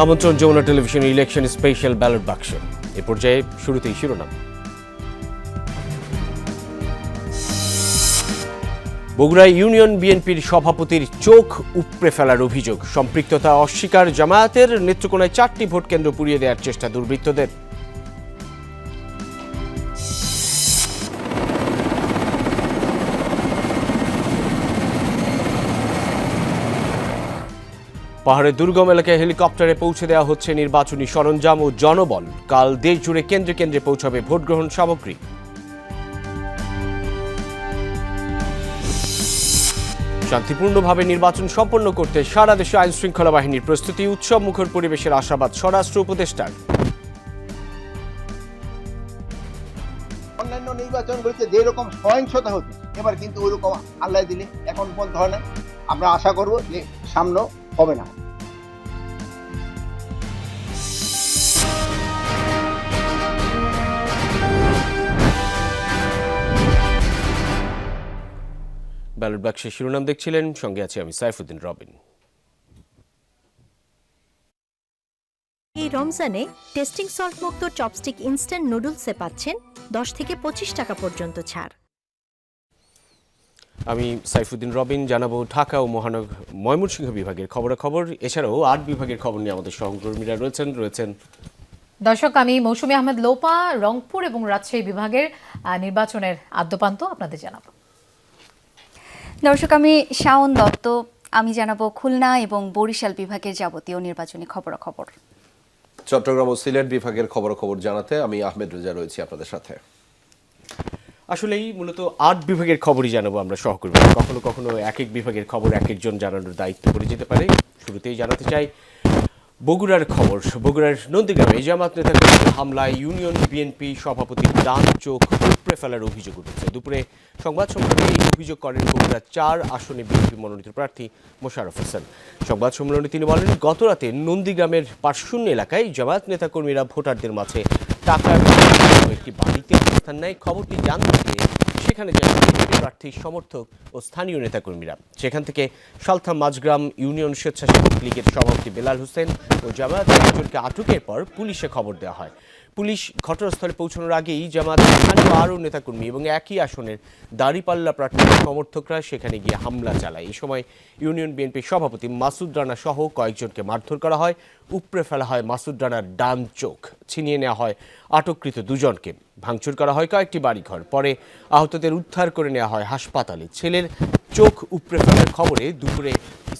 আমন্ত্রণ Jamuna television election special ballot বাক্স। এ পর্যায়ে শুরুতেই শিরোনাম। বগুড়ায় ইউনিয়ন বিএনপির সভাপতির চোখ উপড়ে ফেলার অভিযোগ, সম্পৃক্ততা অস্বীকার জামায়াতের। নেত্রকোনায় 4টি ভোট কেন্দ্র পুড়িয়ে দেওয়ার চেষ্টা দুর্বৃত্তদের। পাহাড়ের দুর্গম এলাকায় হেলিকপ্টারে পৌঁছে দেওয়া হচ্ছে নির্বাচনী সরঞ্জাম ও জনবল। কাল দেশ জুড়ে কেন্দ্রে কেন্দ্রে পৌঁছাবে ভোট গ্রহণ সামগ্রী। শান্তিপূর্ণভাবে নির্বাচন সম্পন্ন করতে সারা দেশে আইন শৃঙ্খলা বাহিনীর প্রস্তুতি, উৎসব মুখর পরিবেশের আশাবাদ স্বরাষ্ট্র উপদেষ্টার। অন্যান্য নির্বাচনগুলিতে যেরকম সহিংসতা হতো এবার কিন্তু ওইরকম আল্লাহ দিলে এখন পর্যন্ত হয় না। আমরা আশা করব যে সামনে হবে না। ব্যালট বাক্সের শিরোনাম দেখছিলেন, সঙ্গে আছে আমি সাইফুদ্দিন রবিন। এই রমজানে টেস্টিং সল্ট মুক্ত চপস্টিক ইনস্ট্যান্ট নুডলসে পাচ্ছেন 10 থেকে 25 টাকা পর্যন্ত ছাড়। আমি সাইফুদ্দিন রবিন। জানাবো ঢাকা ও ময়মনসিংহ বিভাগের খবরাখবর, এছাড়াও 8 বিভাগের খবর নিয়ে আমাদের সহকর্মীরা রয়েছেন। দর্শক, আমি মৌসুমী আহমেদ লোপা রংপুর এবং রাজশাহী বিভাগের নির্বাচনের আদ্যপান্ত আপনাদের জানাবো। দর্শক, আমি শাওন দত্ত, আমি জানাবো খুলনা এবং বরিশাল বিভাগের যাবতীয় নির্বাচনী খবরাখবর। চট্টগ্রাম ও সিলেট বিভাগের খবরাখবর জানাতে আমি আহমেদ রেজা রয়েছি আপনাদের সাথে। আসলেই মূলত 8 বিভাগের খবরই জানাবো আমরা সহকর্মী। কখনো কখনো এক এক বিভাগের খবর এক একজন জানানোর দায়িত্ব পড়ে যেতে পারে। শুরুতেই জানাতে চাই বগুড়ার খবর। বগুড়ার নন্দীগ্রামে জামাত নেতাকর্মীদের হামলায় ইউনিয়ন বিএনপি সভাপতির ডান চোখ উপড়ে ফেলার অভিযোগ উঠেছে। দুপুরে সংবাদ সম্মেলনে এই অভিযোগ করেন বগুড়া 4 আসনে বিএনপি মনোনীত প্রার্থী মোশাররফ হোসেন। সংবাদ সম্মেলনে তিনি বলেন, গতরাতে নন্দীগ্রামের পার্শ্বশূন্য এলাকায় জামাত নেতাকর্মীরা ভোটারদের মাঝে টাকার একটি বাড়িতে অবস্থান নেয়। খবরটি জানতে পেরে সেখানে যায় বিএনপি প্রার্থীর সমর্থক ও স্থানীয় নেতাকর্মীরা। সেখান থেকে সালথা মাঝগ্রাম ইউনিয়ন স্বেচ্ছাসেবক লীগের সভাপতি বেলাল হোসেন ও জামায়াতের একজনকে আটকের পর পুলিশে খবর দেওয়া হয়। পুলিশ ঘটনাস্থলে পৌঁছানোর আগেই জামায়াতের স্থানীয় আরও নেতাকর্মী এবং একই আসনের দাঁড়িপাল্লা প্রার্থীর সমর্থকরা সেখানে গিয়ে হামলা চালায়। এই সময় ইউনিয়ন বিএনপির সভাপতি মাসুদ রানা সহ কয়েকজনকে মারধর করা হয়। উপড়ে ফেলা হয় মাসুদ রানার ডান চোখ, ছিনিয়ে নেওয়া হয় আটককৃত 2 জনকে। ভাঙচুর করা হয় কয়েকটি বাড়িঘর। পরে আহতদের উদ্ধার করে নেওয়া হয় হাসপাতালে। ছেলের চোখ উপড়ে ফেলার খবরে দুপুরে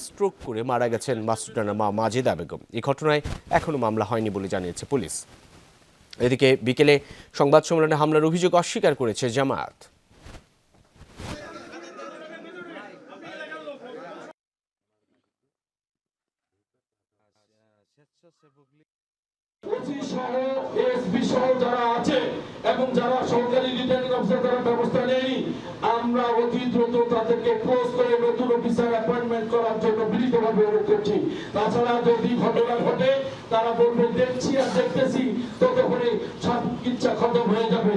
স্ট্রোক করে মারা গেছেন মাসুদ রানার মা মাজেদা বেগম। এই ঘটনায় এখনও মামলা হয়নি বলে জানিয়েছে পুলিশ। এদিকে বিকেলে সংবাদ সম্মেলনে হামলার অভিযোগ অস্বীকার করেছে জামায়াত। যারা আছে এবং যারা সরকারি রিটার্নিং অফিসার তারা ব্যবস্থা নেয়নি, আমরা অতি দ্রুত তাদেরকে ক্লোজ করে নতুন অফিসার অ্যাপয়েন্টমেন্ট করার জন্য বিনীতভাবে অনুরোধ করছি। তাছাড়া যদি ঘটনা ঘটে তারা বলবে দেখছি আর দেখতেছি, ততক্ষণে সব ইচ্ছা খতম হয়ে যাবে।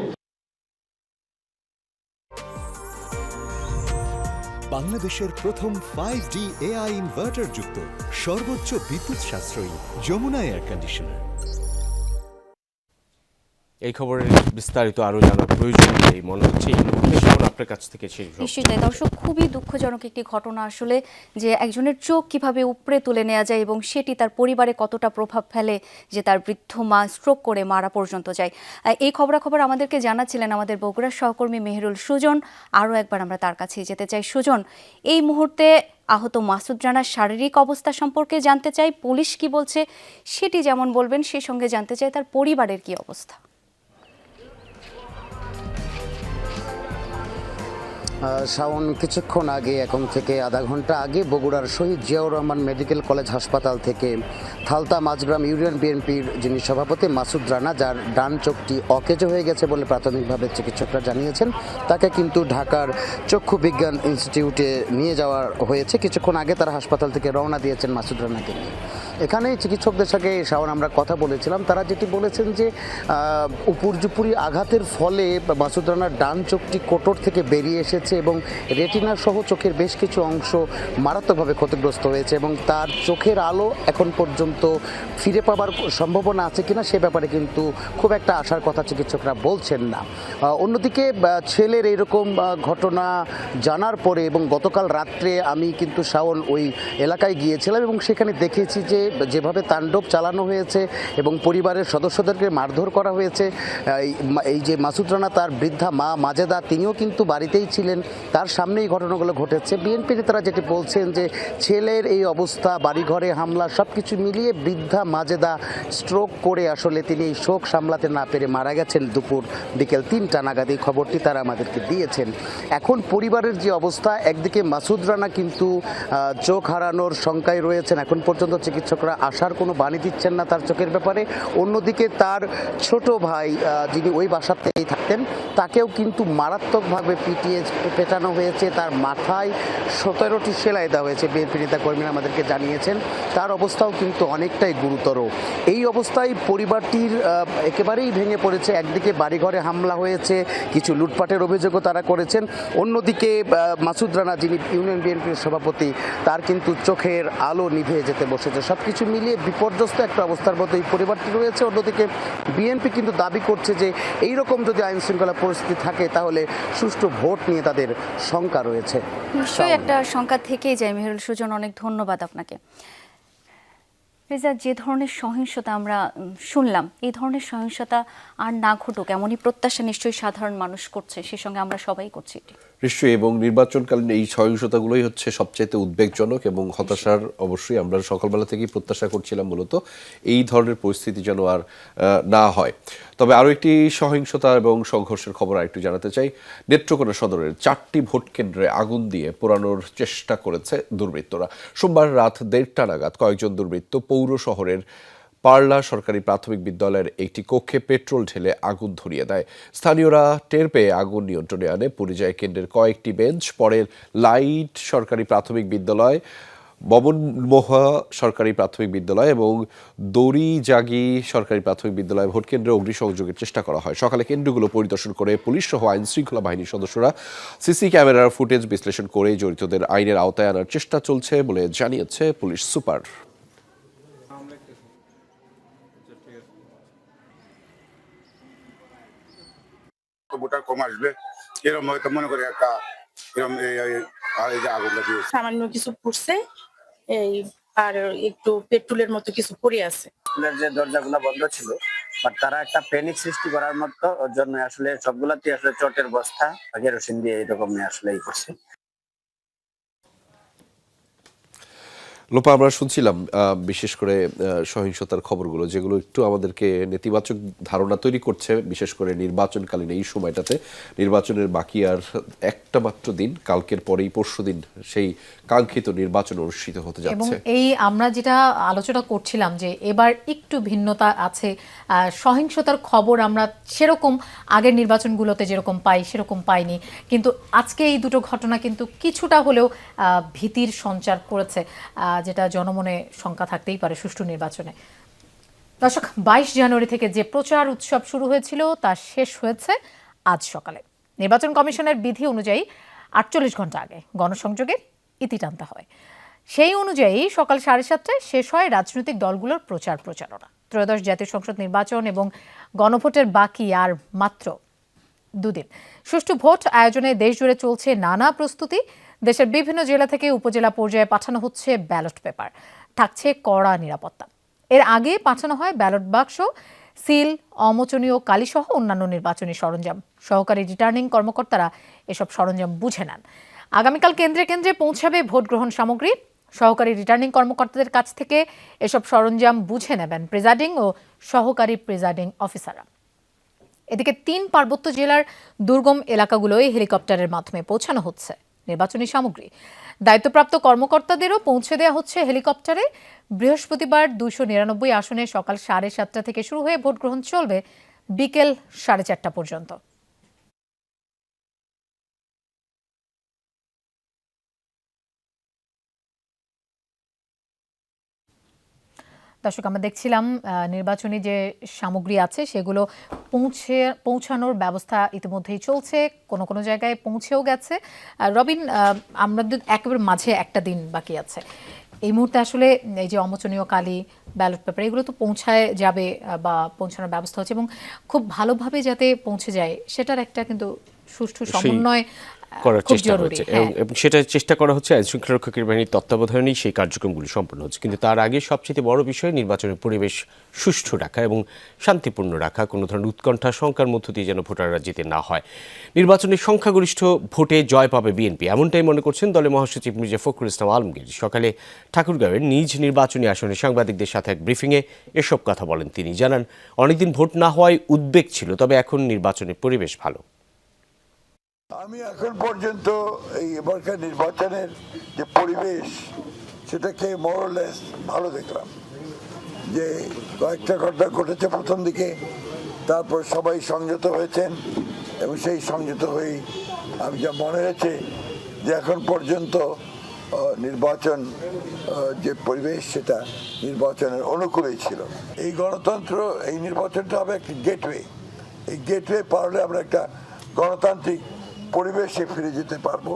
বাংলাদেশের প্রথম 5G AI ইনভার্টার যুক্ত সর্বোচ্চ বিদ্যুৎ সাশ্রয়ী যমুনা এয়ার কন্ডিশনার। এই খবরের বিস্তারিত আরও জানার প্রয়োজন নেই মনে হচ্ছে। আপনার কাছ থেকে নিশ্চয়ই তাই দর্শক, খুবই দুঃখজনক একটি ঘটনা আসলে, যে একজনের চোখ কিভাবে উপড়ে তুলে নেওয়া যায় এবং সেটি তার পরিবারে কতটা প্রভাব ফেলে যে তার বৃদ্ধ মা স্ট্রোক করে মারা পর্যন্ত যায়। এই খবরাখবর আমাদেরকে জানাচ্ছিলেন আমাদের বগুড়ার সহকর্মী মেহেরুল সুজন। আরও একবার আমরা তার কাছে যেতে চাই। সুজন, এই মুহূর্তে আহত মাসুদ রানার শারীরিক অবস্থা সম্পর্কে জানতে চাই, পুলিশ কি বলছে সেটি যেমন বলবেন, সেই সঙ্গে জানতে চাই তার পরিবারের কি অবস্থা। শাওন, কিছুক্ষণ আগে, এখন থেকে আধা ঘন্টা আগে বগুড়ার শহীদ জিয়াউর রহমান মেডিকেল কলেজ হাসপাতাল থেকে থালতা মাঝগ্রাম ইউনিয়ন বিএনপির যিনি সভাপতি মাসুদ রানা, যার ডান চোখটি অকেজো হয়ে গেছে বলে প্রাথমিকভাবে চিকিৎসকরা জানিয়েছেন, তাকে কিন্তু ঢাকার চক্ষু বিজ্ঞান ইনস্টিটিউটে নিয়ে যাওয়া হয়েছে। কিছুক্ষণ আগে তারা হাসপাতাল থেকে রওনা দিয়েছেন মাসুদ রানাকে নিয়ে। এখানে চিকিৎসকদের সঙ্গে শাওন আমরা কথা বলেছিলাম, তারা যেটি বলেছেন যে উপর্যুপুরি আঘাতের ফলে মাসুদ রানার ডান চোখটি কোটর থেকে বেরিয়ে এসেছে এবং রেটিনা সহ চোখের বেশ কিছু অংশ মারাত্মকভাবে ক্ষতিগ্রস্ত হয়েছে এবং তার চোখের আলো এখন পর্যন্ত ফিরে পাবার সম্ভাবনা আছে কিনা সে ব্যাপারে কিন্তু খুব একটা আশার কথা চিকিৎসকরা বলছেন না। অন্যদিকে ছেলের এইরকম ঘটনা জানার পরে এবং গতকাল রাত্রে আমি কিন্তু শাওন ওই এলাকায় গিয়েছিলাম এবং সেখানে দেখেছি যে যেভাবে তাণ্ডব চালানো হয়েছে এবং পরিবারের সদস্যদেরকে মারধর করা হয়েছে। এই যে মাসুদ রানা তার বৃদ্ধা মা মাজেদা তিনিও কিন্তু বাড়িতেই ছিলেন, তার সামনেই ঘটনাগুলো ঘটেছে। বিএনপি নেতারা যেটি বলছেন যে ছেলের এই অবস্থা, বাড়িঘরে হামলা, সব কিছু মিলিয়ে বৃদ্ধা মাজেদা স্ট্রোক করে আসলে তিনি এই শোক সামলাতে না পেরে মারা গেছেন দুপুর বিকেল 3টা নাগাদ। এই খবরটি তারা আমাদেরকে দিয়েছেন। এখন পরিবারের যে অবস্থা, একদিকে মাসুদ রানা কিন্তু চোখ হারানোর শঙ্কায় রয়েছেন, এখন পর্যন্ত চিকিৎসকরা আসার কোনো বাণী দিচ্ছেন না তার চোখের ব্যাপারে। অন্যদিকে তার ছোট ভাই যিনি ওই বাসাতেই থাকতেন তাকেও কিন্তু মারাত্মকভাবে পেটানো হয়েছে, তার মাথায় 17টি সেলাই দেওয়া হয়েছে, বিএনপি নেতা কর্মীরা আমাদেরকে জানিয়েছেন। তার অবস্থাও কিন্তু অনেকটাই গুরুতর। এই অবস্থায় পরিবারটির একেবারেই ভেঙে পড়েছে। একদিকে বাড়িঘরে হামলা হয়েছে, কিছু লুটপাটের অভিযোগও তারা করেছেন। অন্যদিকে মাসুদ রানা যিনি ইউনিয়ন বিএনপির সভাপতি, তার কিন্তু চোখের আলো নিভে যেতে বসেছে। সব কিছু মিলিয়ে বিপর্যস্ত একটা অবস্থার মতো এই পরিবারটি রয়েছে। অন্যদিকে বিএনপি কিন্তু দাবি করছে যে এইরকম যদি আইন শৃঙ্খলা পরিস্থিতি থাকে তাহলে সুষ্ঠু ভোট নিয়ে তাদের শঙ্কা রয়েছে। নিশ্চয়ই একটা শঙ্কা থেকেই যায়। মেহেরুল সুজন, অনেক ধন্যবাদ আপনাকে। রেজা, যে ধরনের সহিংসতা আমরা শুনলাম, এই ধরনের সহিংসতা আর না ঘটুক এমনই প্রত্যাশা নিশ্চয়ই সাধারণ মানুষ করছে, সে সঙ্গে আমরা সবাই করছি। নিশ্চয়ই, এবং নির্বাচনকালীন এই সহিংসতাগুলোই হচ্ছে সবচাইতে উদ্বেগজনক এবং হতাশার। অবশ্যই আমরা সকালবেলা থেকেই প্রত্যাশা করছিলাম মূলত এই ধরনের পরিস্থিতি যেন আর না হয়। তবে আরও একটি সহিংসতা এবং সংঘর্ষের খবর আরেকটু জানাতে চাই। নেত্রকোনা সদরের 4টি ভোট কেন্দ্রে আগুন দিয়ে পোড়ানোর চেষ্টা করেছে দুর্বৃত্তরা। সোমবার রাত 1:30 নাগাদ কয়েকজন দুর্বৃত্ত পৌর শহরের পারলা সরকারি প্রাথমিক বিদ্যালয়ের একটি কক্ষে পেট্রোল ঢেলে আগুন ধরিয়ে দেয়। স্থানীয়রা টের পেয়ে আগুন নিয়ন্ত্রণে আনে। পরিযায়ী কেন্দ্রের কয়েকটি বেঞ্চ, পরে লাইট সরকারি প্রাথমিক বিদ্যালয়, বমনমোহা সরকারি প্রাথমিক বিদ্যালয় এবং দড়িজাগি সরকারি প্রাথমিক বিদ্যালয় ভোটকেন্দ্রে অগ্নিসংযোগের চেষ্টা করা হয়। সকালে কেন্দ্রগুলো পরিদর্শন করে পুলিশ সহ আইন শৃঙ্খলা বাহিনীর সদস্যরা সিসি ক্যামেরার ফুটেজ বিশ্লেষণ করে জড়িতদের আইনের আওতায় আনার চেষ্টা চলছে বলে জানিয়েছে পুলিশ সুপার। ভোটার কম আসবে এরকম হয়তো মনে করে একটা এরকম আগুনটা দিয়েছে। সামান্য কিছু পড়ছে এই, আর একটু পেট্রোলের মতো কিছু পড়ে আছে। স্কুলের যে দরজাগুলো বন্ধ ছিল, বাট তারা একটা প্যানিক সৃষ্টি করার মতো, ওর জন্য আসলে সবগুলাতে আসলে চটের বস্তা কেরোসিন দিয়ে এরকম আসলে এই করছে। লোপা, আমরা শুনছিলাম বিশেষ করে সহিংসতার খবরগুলো, যেগুলো একটু আমাদেরকে নেতিবাচক ধারণা তৈরি করছে, বিশেষ করে নির্বাচনকালীন এই সময়টাতে। নির্বাচনের বাকি আর একটা মাত্র দিন, কালকের পরেই পরশুদিন সেই কাঙ্ক্ষিত নির্বাচন অনুষ্ঠিত হতে যাচ্ছে। এবং এই আমরা যেটা আলোচনা করছিলাম যে এবার একটু ভিন্নতা আছে, সহিংসতার খবর আমরা সেরকম আগের নির্বাচনগুলোতে যেরকম পাই সেরকম পাইনি, কিন্তু আজকে এই দুটো ঘটনা কিন্তু কিছুটা হলেও ভীতির সঞ্চার করেছে, যেটা জনমনে শঙ্কা থাকতেই পারে সুষ্ঠু নির্বাচনে। দর্শক, 22 জানুয়ারি থেকে যে প্রচার উৎসব শুরু হয়েছিল তা শেষ হয়েছে আজ সকালে। নির্বাচন কমিশনের বিধি অনুযায়ী 48 ঘন্টা আগে গণসংযোগের ইতি টানতে হয়। সেই অনুযায়ী সকাল 7:30টায় শেষ হয় রাজনৈতিক দলগুলোর প্রচারণা। ত্রয়োদশ জাতীয় সংসদ নির্বাচন এবং গণভোটের বাকি আর মাত্র 2 দিন। সুষ্ঠু ভোট আয়োজনে দেশজুড়ে চলছে নানা প্রস্তুতি। দেশের বিভিন্ন জেলা থেকে উপজেলা পর্যায়ে পাঠানো হচ্ছে ব্যালট পেপার, থাকছে কড়া নিরাপত্তা। এর আগে পাঠানো হয় ব্যালট বাক্স, সিল, অমোচনীয় কালিসহ অন্যান্য নির্বাচনী সরঞ্জাম। সহকারী রিটার্নিং কর্মকর্তারা এসব সরঞ্জাম বুঝে নেন। আগামীকাল কেন্দ্রে কেন্দ্রে পৌঁছাবে ভোট গ্রহণ সামগ্রী। সহকারী রিটার্নিং কর্মকর্তাদের কাছ থেকে এসব সরঞ্জাম বুঝে নেবেন প্রিজাইডিং ও সহকারী প্রিজাইডিং অফিসাররা। এদিকে 3 পার্বত্য জেলার দুর্গম এলাকাগুলোয় হেলিকপ্টারের মাধ্যমে পৌঁছানো হচ্ছে নির্বাচনী সামগ্রী। দায়িত্বপ্রাপ্ত কর্মকর্তাদেরও পৌঁছে দেওয়া হচ্ছে হেলিকপ্টারে। বৃহস্পতিবার 299 আসনে সকাল 7:30 থেকে শুরু হয়ে ভোট গ্রহণ চলবে বিকেল 4:30 পর্যন্ত। দর্শক, আমরা দেখছিলাম নির্বাচনী যে সামগ্রী আছে সেগুলো পৌঁছানোর ব্যবস্থা ইতিমধ্যেই চলছে, কোনো কোনো জায়গায় পৌঁছেও গেছে। রবিন, আমাদের একেবারে মাঝে একটা দিন বাকি আছে। এই মুহূর্তে আসলে এই যে অমোচনীয় কালি, ব্যালট পেপার, এগুলো তো পৌঁছায় যাবে বা পৌঁছানোর ব্যবস্থা হচ্ছে, এবং খুব ভালোভাবে যাতে পৌঁছে যায় সেটার একটা কিন্তু সুষ্ঠু সমন্বয় করার চেষ্টা হচ্ছে, এবং সেটা চেষ্টা করা হচ্ছে আইন শৃঙ্খলা রক্ষাকারী বাহিনীর তত্ত্বাবধানেই সেই কার্যক্রমগুলি সম্পন্ন হচ্ছে। কিন্তু তার আগে সবচেয়ে বড় বিষয় নির্বাচনের পরিবেশ সুষ্ঠু রাখা এবং শান্তিপূর্ণ রাখা, কোনো ধরনের উৎকণ্ঠা শঙ্কার মধ্য দিয়ে যেন ভোটাররা যেতে না হয়। নির্বাচনের সংখ্যাগরিষ্ঠ ভোটে জয় পাবে বিএনপি, এমনটাই মনে করছেন দলের মহাসচিব মির্জা ফখরুল ইসলাম আলমগীর। সকালে ঠাকুরগাঁওয়ের নিজ নির্বাচনী আসনে সাংবাদিকদের সাথে এক ব্রিফিংয়ে এসব কথা বলেন তিনি। জানান, অনেকদিন ভোট না হওয়ায় উদ্বেগ ছিল, তবে এখন নির্বাচনের পরিবেশ ভালো। আমি এখন পর্যন্ত এই এবারকার নির্বাচনের যে পরিবেশ সেটাকে মোরলেস ভালো দেখলাম। যে কয়েকটা ঘটনা ঘটেছে প্রথম দিকে, তারপর সবাই সংযত হয়েছেন, এবং সেই সংযত হয়েই আমি যা মনে হয়েছে যে এখন পর্যন্ত নির্বাচন যে পরিবেশ সেটা নির্বাচনের অনুকূলেই ছিল। এই গণতন্ত্র, এই নির্বাচনটা হবে একটা গেটওয়ে। এই গেটওয়ে পার হলে আমরা একটা গণতান্ত্রিক পরিবেশে ফিরে যেতে পারবো।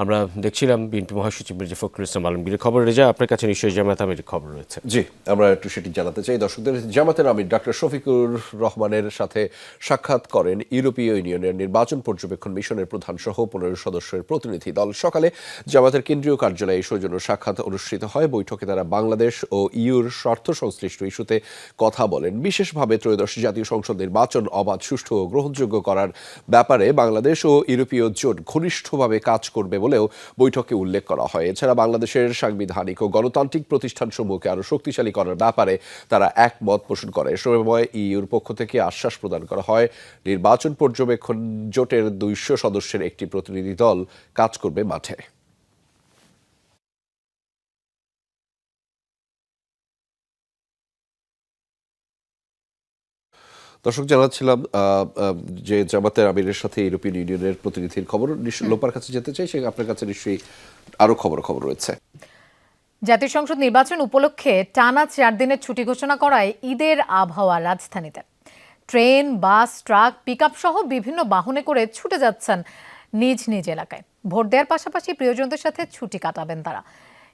আমরা দেখছিলাম বিএনপি মহাসচিব মির্জা ফখরুল ইসলাম আলমগীরের খবর। রেজা, আপনার কাছে নিশ্চয়ই জামাত আমিরের খবর রয়েছে। জি, আমরা একটু সেটি জানাতে চাই দর্শকদের। জামাতের আমির ডক্টর শফিকুর রহমানের সাথে সাক্ষাৎ করেন ইউরোপীয় ইউনিয়নের নির্বাচন পর্যবেক্ষণ মিশনের প্রধান সহ 15 সদস্যের প্রতিনিধি দল। সকালে জামাতের কেন্দ্রীয় কার্যালয়ে সৌজন্য সাক্ষাৎ অনুষ্ঠিত হয়। বৈঠকে তারা বাংলাদেশ ও ইউর স্বার্থ সংশ্লিষ্ট ইস্যুতে কথা বলেন। বিশেষভাবে ত্রয়োদশ জাতীয় সংসদ নির্বাচন অবাধ, সুষ্ঠু ও গ্রহণযোগ্য করার ব্যাপারে বাংলাদেশ ও ইউরোপীয় জোট ঘনিষ্ঠভাবে কাজ করবে বলেও বৈঠকে উল্লেখ করা হয়। এছাড়া বাংলাদেশের সাংবিধানিক ও গণতান্ত্রিক প্রতিষ্ঠানসমূহকে আরো শক্তিশালী করার ব্যাপারে তারা একমত পোষণ করে। এ সময় ইউর পক্ষ থেকে আশ্বাস প্রদান করা হয়, নির্বাচন পর্যবেক্ষণ জোটের 200 সদস্যের একটি প্রতিনিধি দল কাজ করবে মাঠে। দর্শক, জানাচ্ছিলাম যে জামাতের আমিরের সাথে ইউরোপিয়ান ইউনিয়নের প্রতিনিধির খবর। লোপার কাছে যেতে চাই, সে আপনার কাছে নিশ্চয়ই আরো খবর রয়েছে। জাতীয় সংসদ নির্বাচন উপলক্ষে টানা 4 দিনের ছুটি ঘোষণা করায় ঈদের আবহাওয়া রাজধানীতে। ট্রেন, বাস, ট্রাক, পিকআপ সহ বিভিন্ন বাহনে করে ছুটে যাচ্ছেন নিজ নিজ এলাকায়। ভোট দেওয়ার পাশাপাশি প্রিয়জনদের সাথে ছুটি কাটাবেন তারা।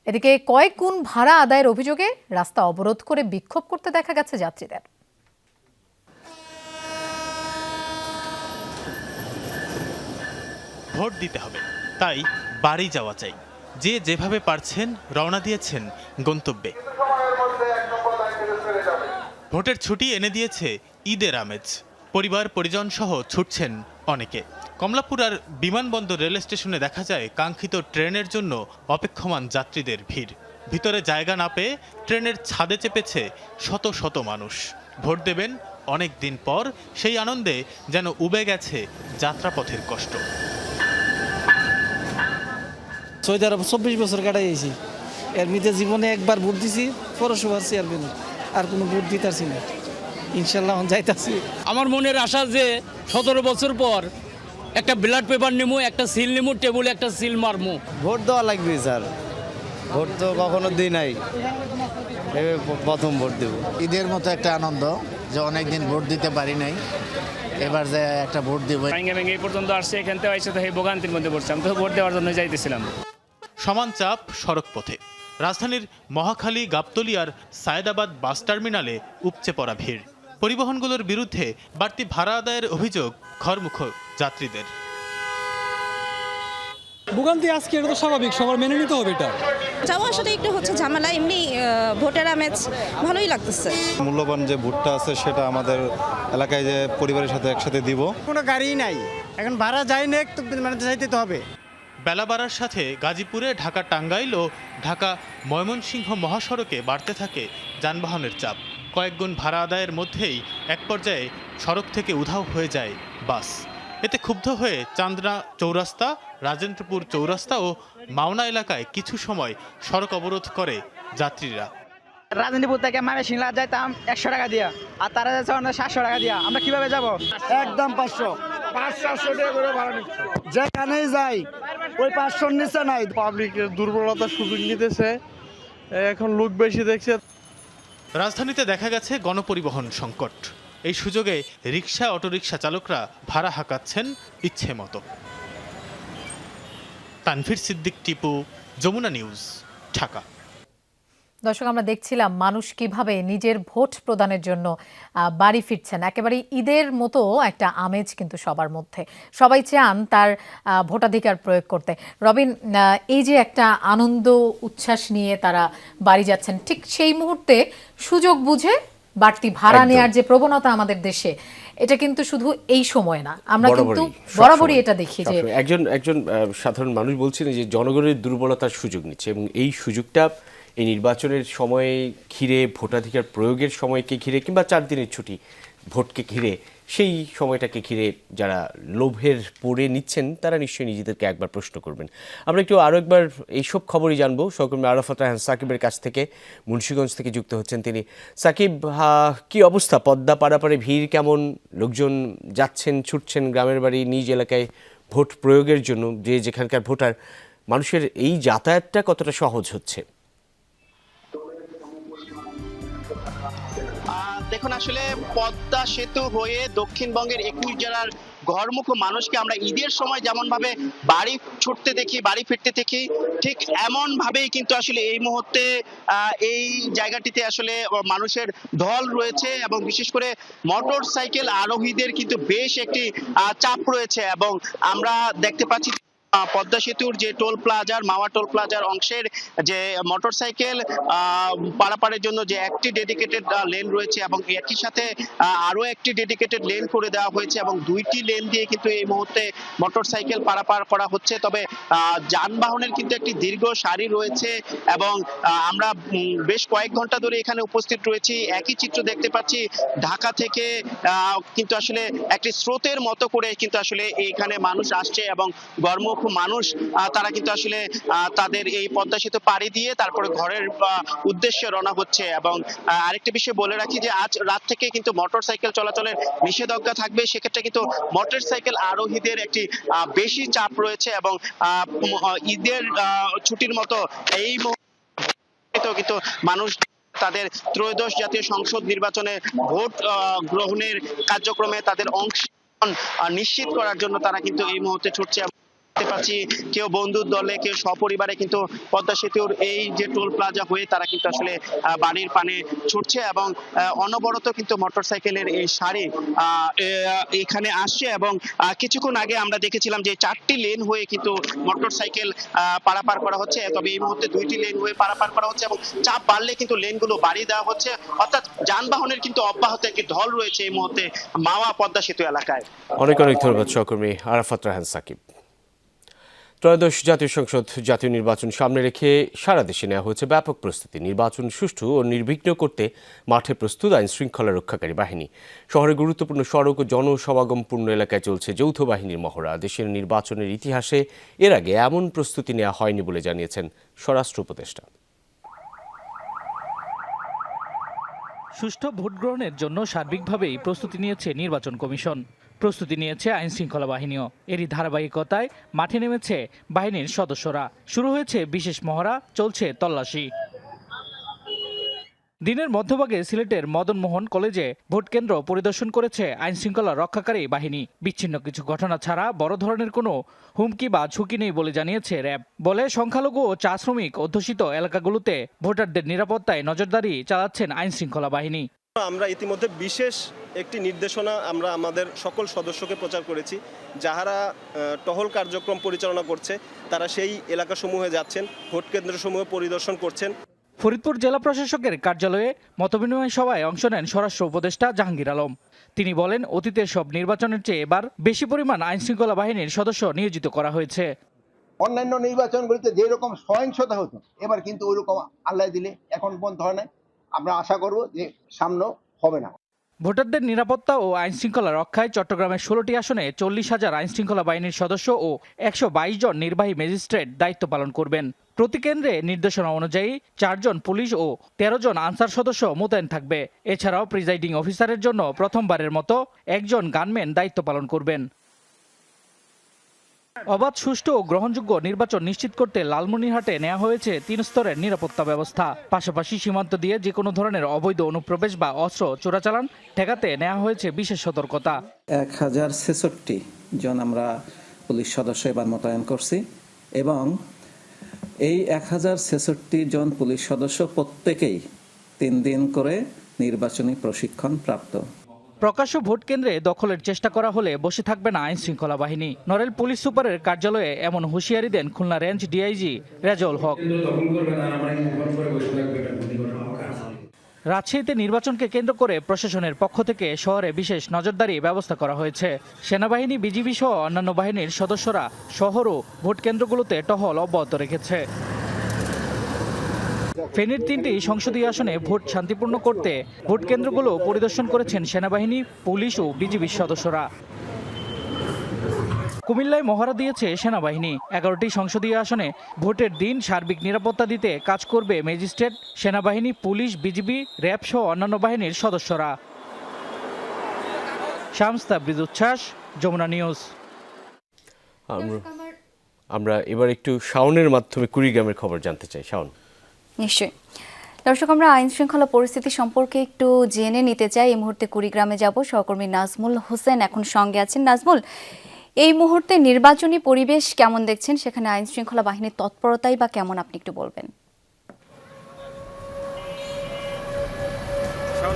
এদিকে কয়েক গুণ ভাড়া আদায়ের অভিযোগে রাস্তা অবরোধ করে বিক্ষোভ করতে দেখা গেছে যাত্রীদের। ভোট দিতে হবে, তাই বাড়ি যাওয়া চাই। যে যেভাবে পারছেন রওনা দিয়েছেন গন্তব্যে। ভোটের ছুটি এনে দিয়েছে ঈদের আমেজ। পরিবার পরিজন সহ ছুটছেন অনেকে। কমলাপুর আর বিমানবন্দর রেল স্টেশনে দেখা যায় কাঙ্ক্ষিত ট্রেনের জন্য অপেক্ষমান যাত্রীদের ভিড়। ভিতরে জায়গা না পেয়ে ট্রেনের ছাদে চেপেছে শত শত মানুষ। ভোট দেবেন অনেক দিন পর, সেই আনন্দে যেন উবে গেছে যাত্রাপথের কষ্ট। সৌদি আরব 24 বছর কাটাইছি, এর মধ্যে জীবনে একবার ভোট দিছি পৌরসভার চেয়ারম্যানের, আর কোনো ভোট দিতেছি না। ইনশাল্লাহ যাইতাছি। আমার মনের আশা যে 17 বছর পর একটা ব্যালট পেপার নেবো, একটা সিল নেবো, টেবিলে একটা সিল মারবো। ভোট দেওয়া লাগবে স্যার, ভোট তো কখনো দিই নাই, প্রথম ভোট দেব। ঈদের মতো একটা আনন্দ যে অনেকদিন ভোট দিতে পারি নাই, এবার যে একটা ভোট দেব। ভেঙে এই পর্যন্ত আসছে, এখান থেকে এসে তো এই ভোগান্তির মধ্যে পড়ছে। আমি তো ভোট দেওয়ার জন্য যাইতেছিলাম। সমান চাপ সড়ক পথে। রাজধানীর মহাখালী, গাবতলী আর সায়েদাবাদ বাস টার্মিনালে উপচে পড়া ভিড়। পরিবহনগুলোর বিরুদ্ধে বাড়তি ভাড়া আদায়ের অভিযোগ ঘরমুখ যাত্রীদের। ভোগান্তি আজকে, এটা তো স্বাভাবিক, সবার মেনে নিতে হবে। এটা যাওয়া আসাটা একটু হচ্ছে ঝামেলা, এমনি ভোটের আমেজ ভালোই লাগতেছে। মূল্যবান যে ভোটটা আছে সেটা আমাদের এলাকায় যে পরিবারের সাথে একসাথে দিব। কোনো গাড়ি নাই, এখন ভাড়া যাই না, একটু মানে যাইতে তো হবে। বেলা বাড়ার সাথে গাজীপুরে, ঢাকা টাঙ্গাইল ও ঢাকা ময়মনসিংহ মহাসড়কে বাড়তে থাকে যানবাহনের চাপ। কয়েক গুণ ভাড়া আদায়ের মধ্যেই এক পর্যায়ে সড়ক থেকে উধাও হয়ে যায় বাস। এতে ক্ষুব্ধ হয়ে চান্দনা চৌরাস্তা, রাজেন্দ্রপুর চৌরাস্তা ও মাওনা এলাকায় কিছু সময় সড়ক অবরোধ করে যাত্রীরা। রাজনীতিপুর থেকে মামেশিংলা যাইতাম 100 টাকা দিয়া, আর তারা যাচ্ছে 700 টাকা দিয়া। আমরা কিভাবে যাব? একদম 500 টাকা করে ভাড়া নিচ্ছে। যেখানেই যাই ওই 500 নিচে নাই। পাবলিকের দুর্বলতার সুযোগ নিতেছে, এখন লোক বেশি দেখছে। রাজধানীতে দেখা গেছে গণপরিবহন সংকট। এই সুযোগে রিকশা অটোরিকশা চালকরা ভাড়া হাঁকাচ্ছেন ইচ্ছে মতো। তানভীর সিদ্দিক, টিপু, যমুনা নিউজ, ঢাকা। দর্শক, আমরা দেখছিলাম মানুষ কিভাবে নিজের ভোট প্রদানের জন্য বাড়ি ফিরছেন। একেবারে ঈদের মতো একটা আমেজ কিন্তু সবার মধ্যে, সবাই চান তার ভোটাধিকার প্রয়োগ করতে। রবিন, এই যে একটা আনন্দ উচ্ছ্বাস নিয়ে তারা বাড়ি যাচ্ছেন, ঠিক সেই মুহূর্তে সুযোগ বুঝে বাড়তি ভাড়া নেওয়ার যে প্রবণতা আমাদের দেশে, এটা কিন্তু শুধু এই সময় না, আমরা কিন্তু বরাবরই এটা দেখি যে একজন সাধারণ মানুষ বলছিলেন যে জনগণের দুর্বলতার সুযোগ নিচ্ছে, এবং এই সুযোগটা এই নির্বাচনের সময়ে ঘিরে, ভোটাধিকার প্রয়োগের সময়কে ঘিরে, কিংবা 4 দিনের ছুটি ভোটকে ঘিরে, সেই সময়টাকে ঘিরে যারা লোভের পড়ে নিচ্ছেন তারা নিশ্চয়ই নিজেদেরকে একবার প্রশ্ন করবেন। আমরা আরও একবার এইসব খবরই জানবো সহকর্মী আরাফাত রায়হান সাকিবের কাছ থেকে। মুন্সিগঞ্জ থেকে যুক্ত হচ্ছেন তিনি। সাকিব, কি অবস্থা? পদ্মা পারাপারে ভিড় কেমন? লোকজন যাচ্ছেন, ছুটছেন গ্রামের বাড়ি, নিজ এলাকায় ভোট প্রয়োগের জন্য, যে যেখানকার ভোটার, মানুষের এই যাতায়াতটা কতটা সহজ হচ্ছে? দেখুন, আসলে পদ্মা সেতু হয়ে দক্ষিণবঙ্গের 21 জেলার ঘরমুখ মানুষকে আমরা ঈদের সময় যেমন ভাবে বাড়ি ছুটতে দেখি, বাড়ি ফিরতে দেখি, ঠিক এমন ভাবেই কিন্তু আসলে এই মুহূর্তে এই জায়গাটিতে আসলে মানুষের ঢল রয়েছে, এবং বিশেষ করে মোটর সাইকেল আরোহীদের কিন্তু বেশ একটি চাপ রয়েছে। এবং আমরা দেখতে পাচ্ছি পদ্মা সেতুর যে টোল প্লাজার, মাওয়া টোল প্লাজার অংশের যে মোটরসাইকেল পারাপারের জন্য যে একটি ডেডিকেটেড লেন রয়েছে, এবং একই সাথে আরো একটি ডেডিকেটেড লেন করে দেওয়া হয়েছে, এবং 2টি লেন দিয়ে কিন্তু এই মুহূর্তে মোটরসাইকেল পারাপার করা হচ্ছে। তবে যানবাহনের কিন্তু একটি দীর্ঘ সারি রয়েছে, এবং আমরা বেশ কয়েক ঘন্টা ধরে এখানে উপস্থিত রয়েছি। একই চিত্র দেখতে পাচ্ছি ঢাকা থেকে, কিন্তু আসলে একটি স্রোতের মতো করে কিন্তু আসলে এখানে মানুষ আসছে, এবং গরমুখ মানুষ তারা কিন্তু আসলে তাদের এই পদ্মা সেতু পাড়ি দিয়ে তারপরে ঘরের উদ্দেশ্যে রওনা হচ্ছে। এবং আরেকটি বিষয় বলে রাখি যে আজ রাত থেকে কিন্তু মোটরসাইকেল চলাচলের নিষেধাজ্ঞা থাকবে। সেক্ষেত্রে কিন্তু মোটরসাইকেল আরোহীদের একটি বেশি চাপ রয়েছে, এবং ঈদের ছুটির মতো এই মুহূর্তে কিন্তু মানুষ তাদের ত্রয়োদশ জাতীয় সংসদ নির্বাচনে ভোট গ্রহণের কার্যক্রমে তাদের অংশগ্রহণ নিশ্চিত করার জন্য তারা কিন্তু এই মুহূর্তে ছুটছে। দেখতে পাচ্ছি কেউ বন্ধুর দলে, কেউ সপরিবারে কিন্তু পদ্মা সেতুর এই যে টোল প্লাজা হয়ে তারা কিন্তু আসলে বাড়ির পানে ছুটছে, এবং অনবরত কিন্তু মোটরসাইকেলের এই সারি এখানে আসছে। এবং কিছুক্ষণ আগে আমরা দেখেছিলাম যে 4টি লেন হয়ে কিন্তু মোটরসাইকেল পারাপার করা হচ্ছে, তবে এই মুহূর্তে 2টি লেন হয়ে পারাপার করা হচ্ছে, এবং চাপ বাড়লে কিন্তু লেনগুলো বাড়িয়ে দেওয়া হচ্ছে। অর্থাৎ যানবাহনের কিন্তু অব্যাহত একটি ঢল রয়েছে এই মুহূর্তে মাওয়া পদ্মা সেতু এলাকায়। অনেক অনেক ধন্যবাদ সহকর্মী আরাফাত রায়হান সাকিব। ত্রয়োদশ জাতীয় সংসদ জাতীয় নির্বাচন সামনে রেখে সারা দেশে নেওয়া হয়েছে ব্যাপক প্রস্তুতি। নির্বাচন সুষ্ঠু ও নির্বিঘ্ন করতে মাঠে প্রস্তুত আইন শৃঙ্খলা রক্ষাকারী বাহিনী। শহরের গুরুত্বপূর্ণ সড়ক ও জনসমাগমপূর্ণ এলাকায় চলছে যৌথ বাহিনীর মহড়া। দেশের নির্বাচনের ইতিহাসে এর আগে এমন প্রস্তুতি নেওয়া হয়নি বলে জানিয়েছেন স্বরাষ্ট্র উপদেষ্টা। সুষ্ঠু ভোট গ্রহণের জন্য সার্বিকভাবেই প্রস্তুতি নিয়েছে নির্বাচন কমিশন, প্রস্তুতি নিয়েছে আইন শৃঙ্খলা বাহিনীও। এরই ধারাবাহিকতায় মাঠে নেমেছে বাহিনীর সদস্যরা। শুরু হয়েছে বিশেষ মহড়া, চলছে তল্লাশি। দিনের মধ্যভাগে সিলেটের মদন মোহন কলেজে ভোটকেন্দ্র পরিদর্শন করেছে আইন শৃঙ্খলা রক্ষাকারী বাহিনী। বিচ্ছিন্ন কিছু ঘটনা ছাড়া বড় ধরনের কোনো হুমকি বা ঝুঁকি নেই বলে জানিয়েছে র্যাব। বলে সংখ্যালঘু ও চা শ্রমিক অধ্যুষিত এলাকাগুলোতে ভোটারদের নিরাপত্তায় নজরদারি চালাচ্ছেন আইন শৃঙ্খলা বাহিনী। আমরা ইতিমধ্যে বিশেষ একটি নির্দেশনা আমরা আমাদের সকল সদস্যকে প্রচার করেছি, যাহারা টহল কার্যক্রম পরিচালনা করছে তারা সেই এলাকাসমূহে যাচ্ছেন, ভোট কেন্দ্রসমূহ পরিদর্শন করছেন। ফরিদপুর জেলা প্রশাসকের কার্যালয়ে মতবিনিময় সভায় অংশ নেন স্বরাষ্ট্র উপদেষ্টা জাহাঙ্গীর আলম। তিনি বলেন, অতীতের সব নির্বাচনের চেয়ে এবার বেশি পরিমাণ আইন শৃঙ্খলা বাহিনীর সদস্য নিয়োজিত করা হয়েছে। অন্যান্য নির্বাচনগুলিতে যেরকম সহিংসতা হতো এবার কিন্তু ওইরকম আল্লাহ দিলে এখন পর্যন্ত হয় না। আমরা আশা করব যে সামনেও হবে না। ভোটারদের নিরাপত্তা ও আইন শৃঙ্খলা রক্ষায় চট্টগ্রামের 16টি আসনে 40,000 আইন শৃঙ্খলা বাহিনীর সদস্য ও 122 জন নির্বাহী ম্যাজিস্ট্রেট দায়িত্ব পালন করবেন। প্রতি কেন্দ্রে নির্দেশনা অনুযায়ী 4 জন পুলিশ ও 13 জন আনসার সদস্য মোতায়েন থাকবে। এছাড়াও প্রিজাইডিং অফিসারের জন্য প্রথমবারের মতো 1 জন গানম্যান দায়িত্ব পালন করবেন। অবাধ, সুষ্ঠু ও গ্রহণযোগ্য নির্বাচন নিশ্চিত করতে লালমনিরহাটে নেওয়া হয়েছে 3 স্তরের নিরাপত্তা ব্যবস্থা। পাশাপাশি সীমান্ত দিয়ে যে কোনো ধরনের অবৈধ অনুপ্রবেশ বা অস্ত্র চোরাচালান ঠেকাতে নেওয়া হয়েছে বিশেষ সতর্কতা। 1066 জন আমরা পুলিশ সদস্য এবার মোতায়েন করছি এবং এই 1066 জন পুলিশ সদস্য প্রত্যেকেই 3 দিন করে নির্বাচনী প্রশিক্ষণ প্রাপ্ত। প্রকাশ্য ভোট কেন্দ্রে দখলের চেষ্টা করা হলে বসে থাকবে না আইন শৃঙ্খলা বাহিনী। নড়েল পুলিশ সুপারের কার্যালয়ে এমন হুঁশিয়ারি দেন খুলনা রেঞ্জ ডিআইজি রেজাউল হক। রাজশাহীতে নির্বাচনকে কেন্দ্র করে প্রশাসনের পক্ষ থেকে শহরে বিশেষ নজরদারি ব্যবস্থা করা হয়েছে। সেনাবাহিনী, বিজিবি সহ অন্যান্য বাহিনীর সদস্যরা শহর ও ভোট কেন্দ্রগুলোতে টহল অব্যাহত রেখেছে। ফেনীর 3টি সংসদীয় আসনে ভোট শান্তিপূর্ণ করতে ভোট কেন্দ্রগুলো পরিদর্শন করেছেন সেনাবাহিনী, পুলিশ ও বিজিবির সদস্যরা। কুমিল্লায় মহড়া দিয়েছে সেনাবাহিনী। 11টি সংসদীয় আসনে ভোটের দিন সার্বিক নিরাপত্তা দিতে কাজ করবে ম্যাজিস্ট্রেট, সেনাবাহিনী, পুলিশ, বিজিবি, র্যাব সহ অন্যান্য বাহিনীর সদস্যরা। শামস তাবরিজ উচ্ছ্বাস, যমুনা নিউজ। আমরা এবার একটু শাওনের মাধ্যমে কুড়িগ্রামের খবর জানতে চাই। শাওন। নিশ্চয়ই দর্শক, আমরা আইন শৃঙ্খলা পরিস্থিতি সম্পর্কে একটু জেনে নিতে চাই। এই মুহূর্তে কুড়িগ্রামে যাব। সহকর্মী নাজমুল হোসেন এখন সঙ্গে আছেন। নাজমুল, এই মুহূর্তে নির্বাচনী পরিবেশ কেমন দেখছেন? সেখানে আইন শৃঙ্খলা বাহিনীর তৎপরতাই বা কেমন, আপনি একটু বলবেন।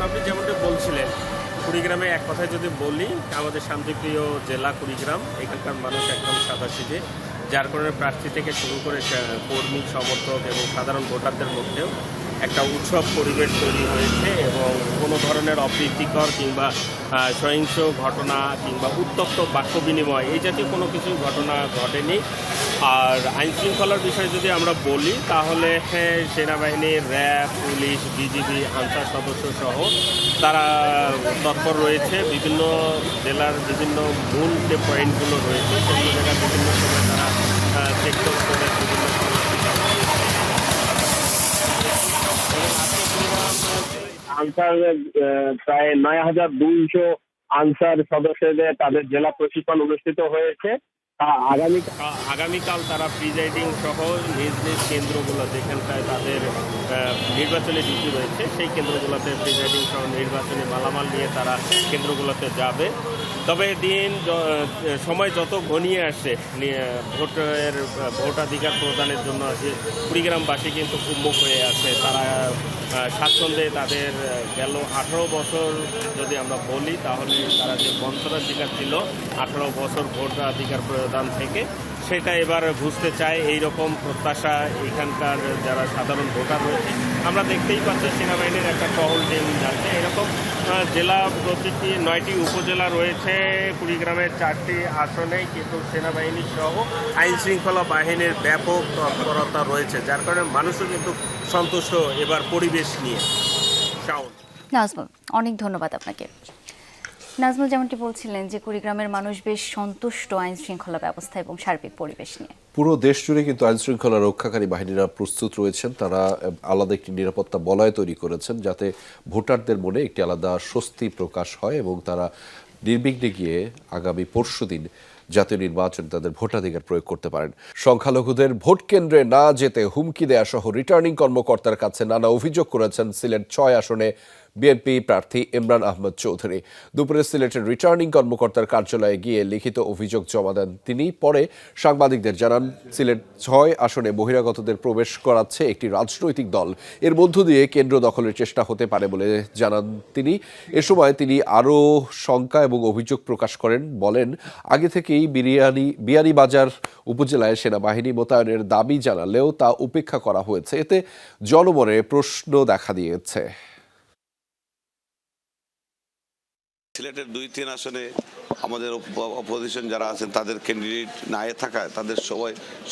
আপনি যেমনটা বলছিলেন, কুড়িগ্রামে এক কথায় যদি বলি, আমাদের শান্তিপ্রিয় জেলা কুড়িগ্রাম, এখানকার মানুষ একদম সাদাসিধে, যার কারণে প্রার্থী থেকে শুরু করে কর্মী, সমর্থক এবং সাধারণ ভোটারদের মধ্যেও একটা উৎসব পরিবেশ তৈরি হয়েছে এবং কোনো ধরনের অপ্রীতিকর কিংবা সহিংস ঘটনা কিংবা উত্তপ্ত বাক্য বিনিময় এই জাতীয় কোনো কিছু ঘটনা ঘটেনি। আর আইন শৃঙ্খলার বিষয়ে যদি আমরা বলি তাহলে সেনাবাহিনী, র্যাব, পুলিশ, বিজিবি, আনসার সদস্য সহ তারা তৎপর রয়েছে। বিভিন্ন জেলার বিভিন্ন মূল যে পয়েন্টগুলো রয়েছে সেগুলো জায়গায় বিভিন্ন সময় তারা চেকচক করে বিভিন্ন আনসার প্রায় ৯,২০০ আনসার সদস্যদের তাদের জেলা প্রশিক্ষণ অনুষ্ঠিত হয়েছে। আগামীকাল তারা প্রিজাইডিং সহ নিজ নিজ কেন্দ্রগুলো যেখানটায় তাদের নির্বাচনী ডিউটি রয়েছে সেই কেন্দ্রগুলোতে প্রিজাইডিং সহ নির্বাচনী মালামাল নিয়ে তারা কেন্দ্রগুলোতে যাবে। তবে সময় যত ঘনিয়ে আসছে ভোটাধিকার প্রদানের জন্য কুড়িগ্রামবাসী কিন্তু উন্মুখ হয়ে আছে। তারা স্বাচ্ছন্দ্যে তাদের গেল 18 বছর যদি আমরা বলি তাহলে তারা যে বঞ্চনার শিকার ছিল 18 বছর ভোটাধিকার প্রদান থেকে, সেটা এবার বুঝতে চায়। এইরকম প্রত্যাশা এখানকার যারা সাধারণ ভোটার রয়েছে। আমরা দেখতেই পাচ্ছি সেনাবাহিনীর একটা টহল টিম যাচ্ছে। এরকম জেলা প্রতিটি 9টি উপজেলা রয়েছে কুড়িগ্রামের 4টি আসনে, কিন্তু সেনাবাহিনী সহ আইন শৃঙ্খলা বাহিনীর ব্যাপক তৎপরতা রয়েছে, যার কারণে মানুষও কিন্তু সন্তুষ্ট এবার পরিবেশ নিয়ে। নাজমুল, অনেক ধন্যবাদ আপনাকে। নাজমুল যেমনটি বলছিলেন যে কুড়িগ্রামের মানুষ বেশ সন্তুষ্ট আইন শৃঙ্খলা ব্যবস্থা এবং সার্বিক পরিবেশ নিয়ে। পুরো দেশ জুড়ে কিন্তু আইন শৃঙ্খলা রক্ষাকারী বাহিনীরা প্রস্তুত রয়েছেন। তারা আলাদা একটি নিরাপত্তা বলয় তৈরি করেছেন যাতে ভোটারদের মনে একটি আলাদা স্বস্তি প্রকাশ হয় এবং তারা নির্বিঘ্নে গিয়ে আগামী পরশুদিন জাতীয় নির্বাচন তাদের ভোটাধিকার প্রয়োগ করতে পারেন। সংখ্যালঘুদের ভোট কেন্দ্রে না যেতে হুমকি দেয়া সহ রিটার্নিং কর্মকর্তার কাছে নানা অভিযোগ করেছেন সিলেট 6 আসনে বিএনপি প্রার্থী ইমরান আহমদ চৌধুরী। দুপুরে সিলেটের রিটার্নিং কর্মকর্তার কার্যালয়ে গিয়ে লিখিত অভিযোগ জমা দেন তিনি। পরে সাংবাদিকদের জানান, সিলেট 6 আসনে বহিরাগতদের প্রবেশ করাচ্ছে একটি রাজনৈতিক দল। এর মধ্য দিয়ে কেন্দ্র দখলের চেষ্টা হতে পারে বলে জানান তিনি। এ সময় তিনি আরও শঙ্কা এবং অভিযোগ প্রকাশ করেন। বলেন, আগে থেকেই বিয়ানীবাজার উপজেলায় সেনাবাহিনী মোতায়েনের দাবি জানালেও তা উপেক্ষা করা হয়েছে। এতে জনমনে প্রশ্ন দেখা দিয়েছে। সিলেটের 2-3 আসনে আমাদের অপোজিশন যারা আছেন তাদের ক্যান্ডিডেট না থাকায় তাদের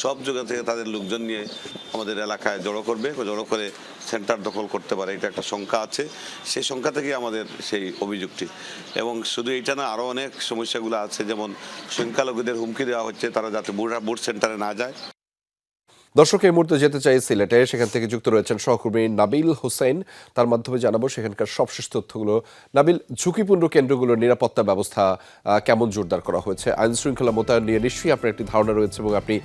সব জায়গা থেকে তাদের লোকজন নিয়ে আমাদের এলাকায় জড়ো করে সেন্টার দখল করতে পারে, এটা একটা শঙ্কা আছে। সেই শঙ্কা থেকে আমাদের সেই অভিযোগটি। এবং শুধু এইটা না, আরও অনেক সমস্যাগুলো আছে, যেমন সংখ্যালঘুদের হুমকি দেওয়া হচ্ছে তারা যাতে ভোট সেন্টারে না যায়। দর্শক, এই মুহূর্তে যেতে চাই সিলেটে, সেখান থেকে যুক্ত রয়েছেন সহকর্মী নাবিল হোসেন। তার মাধ্যমে জানাবো সেখানকার সবশেষ তথ্যগুলো। নাবিল, ঝুঁকিপূর্ণ কেন্দ্রগুলোর নিরাপত্তা ব্যবস্থা কেমন জোরদার করা হয়েছে? আইন শৃঙ্খলা মোতায়েন নিয়ে নিশ্চয়ই আপনার একটি ধারণা রয়েছে এবং আপনি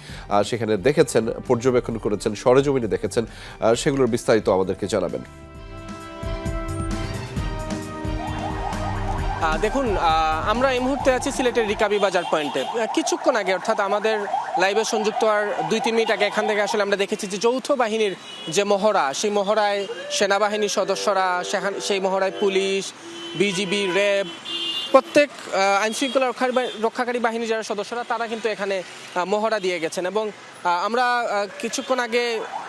সেখানে দেখেছেন, পর্যবেক্ষণ করেছেন, সরেজমিনে দেখেছেন, সেগুলোর বিস্তারিত আমাদেরকে জানাবেন। দেখুন, আমরা এই মুহূর্তে আছি সিলেটের রিকাবি বাজার পয়েন্টে। কিছুক্ষণ আগে, অর্থাৎ আমাদের লাইভে সংযুক্ত হওয়ার 2-3 মিনিট আগে এখান থেকে আসলে আমরা দেখেছি যে যৌথ বাহিনীর যে মহড়া, সেই মহড়ায় সেনাবাহিনীর সদস্যরা, সেই মহড়ায় পুলিশ, বিজিবি, র্যাব, প্রত্যেক আইনশৃঙ্খলা রক্ষাকারী বাহিনী যারা সদস্যরা, তারা কিন্তু এখানে মহড়া দিয়ে গেছেন। এবং আমরা কিছুক্ষণ আগে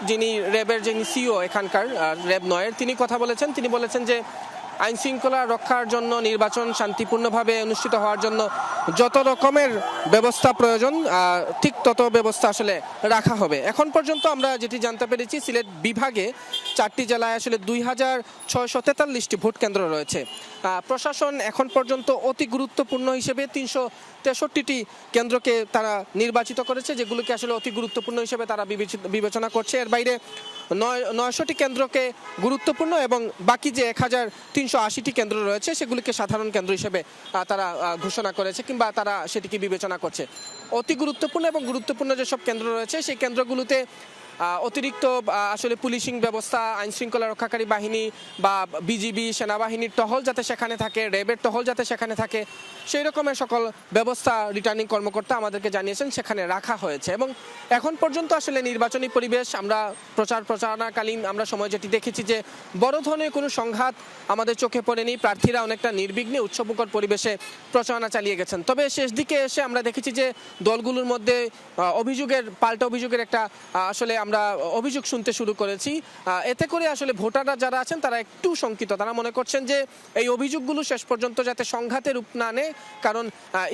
যিনি যিনি সিইও এখানকার র্যাব 9-এর, তিনি কথা বলেছেন। তিনি বলেছেন যে আইন শৃঙ্খলা রক্ষার জন্য, নির্বাচন শান্তিপূর্ণভাবে অনুষ্ঠিত হওয়ার জন্য যত রকমের ব্যবস্থা প্রয়োজন, ঠিক তত ব্যবস্থা আসলে রাখা হবে। এখন পর্যন্ত আমরা যেটি জানতে পেরেছি, সিলেট বিভাগে 4টি জেলায় আসলে 2643টি ভোট কেন্দ্র রয়েছে। প্রশাসন এখন পর্যন্ত অতি গুরুত্বপূর্ণ হিসেবে 363টি কেন্দ্রকে তারা নির্বাচিত করেছে, যেগুলোকে আসলে অতি গুরুত্বপূর্ণ হিসেবে তারা বিবেচনা করছে। এর বাইরে 900টি কেন্দ্রকে গুরুত্বপূর্ণ এবং বাকি যে 1380টি কেন্দ্র রয়েছে সেগুলিকে সাধারণ কেন্দ্র হিসেবে তারা ঘোষণা করেছে, কিংবা তারা সেটিকে বিবেচনা করছে। অতি গুরুত্বপূর্ণ এবং গুরুত্বপূর্ণ যেসব কেন্দ্র রয়েছে সেই কেন্দ্রগুলোতে অতিরিক্ত আসলে পুলিশিং ব্যবস্থা, আইন শৃঙ্খলা রক্ষাকারী বাহিনী বা বিজিবি, সেনাবাহিনীর টহল যাতে সেখানে থাকে, র্যাবের টহল যাতে সেখানে থাকে, সেই রকমের সকল ব্যবস্থা রিটার্নিং কর্মকর্তা আমাদেরকে জানিয়েছেন সেখানে রাখা হয়েছে। এবং এখন পর্যন্ত আসলে নির্বাচনী পরিবেশ, আমরা প্রচারণাকালীন আমরা সময় যেটি দেখেছি যে বড় ধরনের কোনো সংঘাত আমাদের চোখে পড়েনি। প্রার্থীরা অনেকটা নির্বিঘ্নে উৎসবমুখর পরিবেশে প্রচারণা চালিয়ে গেছেন। তবে শেষ দিকে এসে আমরা দেখেছি যে দলগুলোর মধ্যে পাল্টা অভিযোগের একটা আসলে আমরা অভিযোগ শুনতে শুরু করেছি। এতে করে আসলে ভোটাররা যারা আছেন তারা একটু শঙ্কিত। তারা মনে করছেন যে এই অভিযোগগুলো শেষ পর্যন্ত যাতে সংঘাতের রূপ না নেয়, কারণ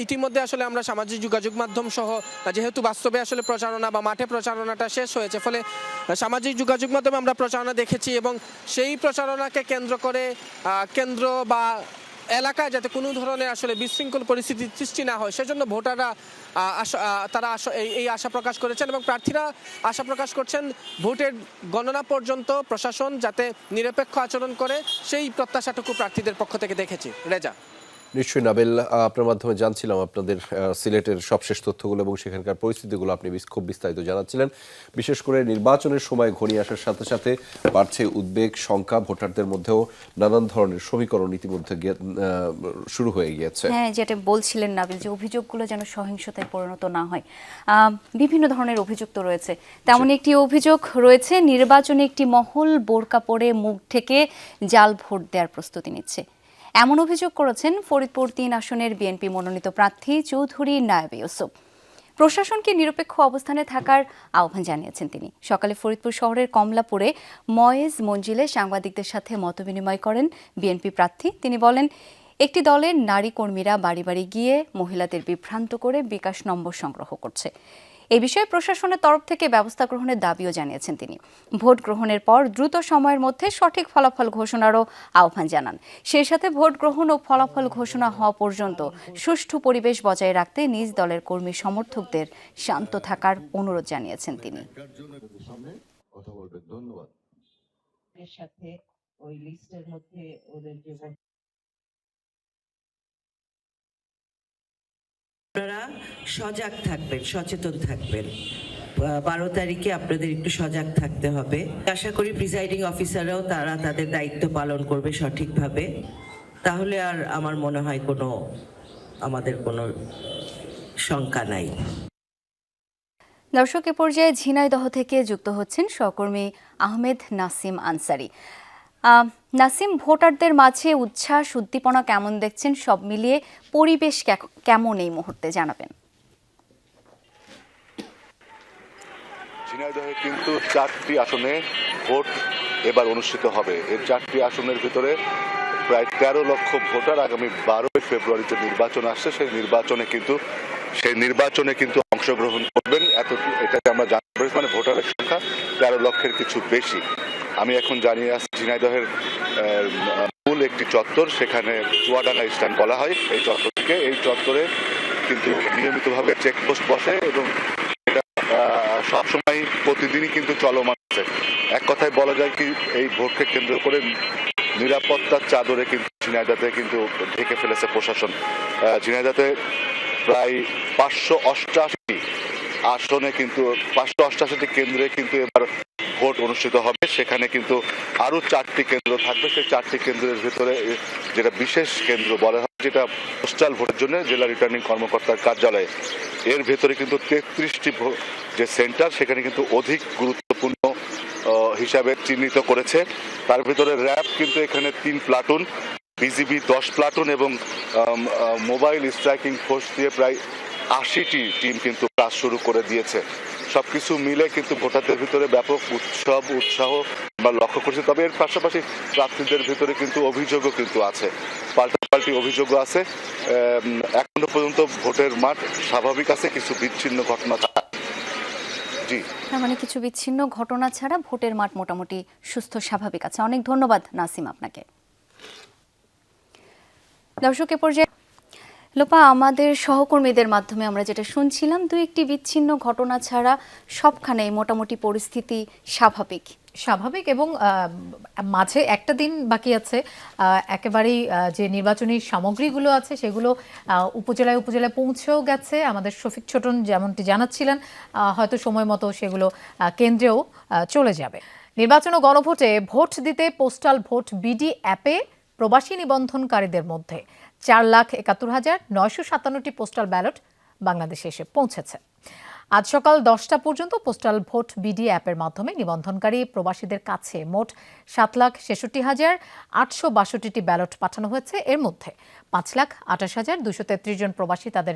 ইতিমধ্যে আসলে আমরা সামাজিক যোগাযোগ মাধ্যম সহ, যেহেতু বাস্তবে আসলে প্রচারণা বা মাঠে প্রচারণাটা শেষ হয়েছে, ফলে সামাজিক যোগাযোগ মাধ্যমে আমরা প্রচারণা দেখেছি এবং সেই প্রচারণাকে কেন্দ্র করে কেন্দ্র বা এলাকায় যাতে কোনো ধরনের আসলে বিশৃঙ্খল পরিস্থিতি সৃষ্টি না হয়, সেজন্য ভোটাররা তারা এই আশা প্রকাশ করেছেন এবং প্রার্থীরা আশা প্রকাশ করছেন ভোটের গণনা পর্যন্ত প্রশাসন যাতে নিরপেক্ষ আচরণ করে, সেই প্রত্যাশাটুকু প্রার্থীদের পক্ষ থেকে দেখেছি। রেজা। নিশ্চয়ই নাবিল, আপনার মাধ্যমে জানছিলাম আপনাদের সিলেটের সবশেষ তথ্যগুলো এবং সেখানকার পরিস্থিতিগুলো আপনি খুব বিস্তারিত জানাচ্ছিলেন। বিশেষ করে নির্বাচনের সময় ঘনিয়ে আসার সাথে সাথে বাড়ছে উদ্বেগ, শঙ্কা, ভোটারদের মধ্যেও নানান ধরনের সমীকরণ ইতিমধ্যে শুরু হয়ে গিয়েছে। হ্যাঁ, যেটা বলছিলেন নাবিল, যে অভিযোগগুলো যেন সহিংসতায় পরিণত না হয়। বিভিন্ন ধরনের অভিযোগ তো রয়েছে, তেমন একটি অভিযোগ রয়েছে নির্বাচনে একটি মহল বোরকা পরে মুখ ঢেকে জাল ভোট দেওয়ার প্রস্তুতি নিচ্ছে। এমন অভিযোগ করেছেন ফরিদপুর 3 আসনের বিএনপি মনোনীত প্রার্থী চৌধুরী নায়েব ইউসুফ। প্রশাসনকে নিরপেক্ষ অবস্থানে থাকার আহ্বান জানিয়েছেন তিনি। সকালে ফরিদপুর শহরের কমলাপুরে ময়েজ মঞ্জিলে সাংবাদিকদের সাথে মতবিনিময় করেন বিএনপি প্রার্থী। তিনি বলেন, একটি দলের নারী কর্মীরা বাড়ি বাড়ি গিয়ে মহিলাদের বিভ্রান্ত করে বিকাশ নম্বর সংগ্রহ করছে। এই বিষয়ে প্রশাসনের তরফ থেকে ব্যবস্থা গ্রহণের দাবিও জানিয়েছেন তিনি। ভোট গ্রহণের পর দ্রুত সময়ের মধ্যে সঠিক ফলাফল ঘোষণারও আহ্বান জানান। সেই সাথে ভোট গ্রহণ ও ফলাফল ঘোষণা হওয়া পর্যন্ত সুষ্ঠু পরিবেশ বজায় রাখতে নিজ দলের কর্মী সমর্থকদের শান্ত থাকার অনুরোধ জানিয়েছেন তিনি। আপনারা সজাগ থাকবেন, সচেতন থাকবেন। 12 তারিখে আপনাদের একটু সজাগ থাকতে হবে। আশা করি প্রিসাইডিং অফিসাররাও তারা তাদের দায়িত্ব পালন করবে সঠিকভাবে। তাহলে আর আমার মনে হয় আমাদের কোনো শঙ্কা নাই। দর্শক, এ পর্যায়ে ঝিনাইদহ থেকে যুক্ত হচ্ছেন সহকর্মী আহমেদ নাসিম আনসারি। নাসিম, ভোটারদের মাঝে উচ্ছ্বাস, উদ্দীপনা কেমন দেখছেন? সব মিলিয়ে পরিবেশ কেমন এই মুহূর্তে জানাবেন। ঝিনাইদহে কিন্তু 4টি আসনে ভোট এবার অনুষ্ঠিত হবে। এই 4টি আসনের ভিতরে প্রায় 13 লক্ষ ভোটার আগামী 12 ফেব্রুয়ারিতে নির্বাচন আসছে। সেই নির্বাচনে কিন্তু অংশগ্রহণ করবেন। এটাকে আমরা জানতে পেরেছি, মানে ভোটারের সংখ্যা 13 লক্ষের কিছু বেশি। আমি এখন জানিয়ে আসছি ঝিনাইদহের মূল একটি চত্বর, সেখানে চুয়াডাঙ্গা স্ট্যান্ড বলা হয় এই চত্বরটিকে। এই চত্বরে কিন্তু নিয়মিতভাবে চেকপোস্ট বসে এবং এটা সবসময় প্রতিদিনই কিন্তু চলমান আছে। এক কথায় বলা যায় কি, এই ভোটকে কেন্দ্র করে নিরাপত্তার চাদরে কিন্তু ঝিনাইদহে কিন্তু ঢেকে ফেলেছে প্রশাসন। ঝিনাইদহে প্রায় 588 আসনে কিন্তু 588টি কেন্দ্রে কিন্তু এবার ভোট অনুষ্ঠিত হবে। সেখানে কিন্তু আরো 4টি কেন্দ্র থাকবে। সেই 4টি কেন্দ্রের ভিতরে যেটা বিশেষ কেন্দ্র বলা হয়, যেটা পোস্টাল ভোটের জন্য জেলা রিটার্নিং কর্মকর্তার কার্যালয়ে, এর ভেতরে কিন্তু 33টি যে সেন্টার সেখানে কিন্তু অধিক গুরুত্বপূর্ণ হিসাবে চিহ্নিত করেছে। তার ভিতরে র্যাব কিন্তু এখানে 3 প্লাটুন, বিজিবি 10 প্লাটুন এবং মোবাইল স্ট্রাইকিং ফোর্স দিয়ে প্রায় 80টি টিম কিন্তু কাজ শুরু করে দিয়েছে। সবকিছু মিলে কিন্তু ভোটারদের ভিতরে ব্যাপক উৎসাহ আমরা লক্ষ্য করছি। তবে এর পাশাপাশি প্রার্থীদের ভিতরে কিন্তু অভিযোগও কিন্তু আছে, পাল্টাপাল্টি অভিযোগও আছে। এখনো পর্যন্ত ভোটের মাঠ স্বাভাবিক আছে, কিছু বিচ্ছিন্ন ঘটনা ছাড়া। জি, মানে কিছু বিচ্ছিন্ন ঘটনা ছাড়া ভোটের মাঠ মোটামুটি সুস্থ স্বাভাবিক আছে। অনেক ধন্যবাদ নাসিম আপনাকে। দর্শক, এ পর্যায়ে লোপা, আমাদের সহকর্মীদের মাধ্যমে আমরা যেটা শুনছিলাম, 2-1টি বিচ্ছিন্ন ঘটনা ছাড়া সবখানেই মোটামুটি পরিস্থিতি স্বাভাবিক এবং মাঝে একটা দিন বাকি আছে। একেবারেই যে নির্বাচনী সামগ্রীগুলো আছে সেগুলো উপজেলায় পৌঁছেও গেছে। আমাদের শফিক ছোটন যেমনটি জানাচ্ছিলেন, হয়তো সময় মতো সেগুলো কেন্দ্রেও চলে যাবে। নির্বাচন ও গণভোটে ভোট দিতে পোস্টাল ভোট বিডি অ্যাপে প্রবাসী নিবন্ধনকারীদের মধ্যে 4,71,957টি পোস্টাল ব্যালট বাংলাদেশে এসে পৌঁছেছে। আজ সকাল 10টা পর্যন্ত পোস্টাল ভোট বিডি অ্যাপের মাধ্যমে নিবন্ধনকারী প্রবাসীদের কাছে মোট 7,66,862টি ব্যালট পাঠানো হয়েছে। এর মধ্যে 5,28,233 জন প্রবাসী তাদের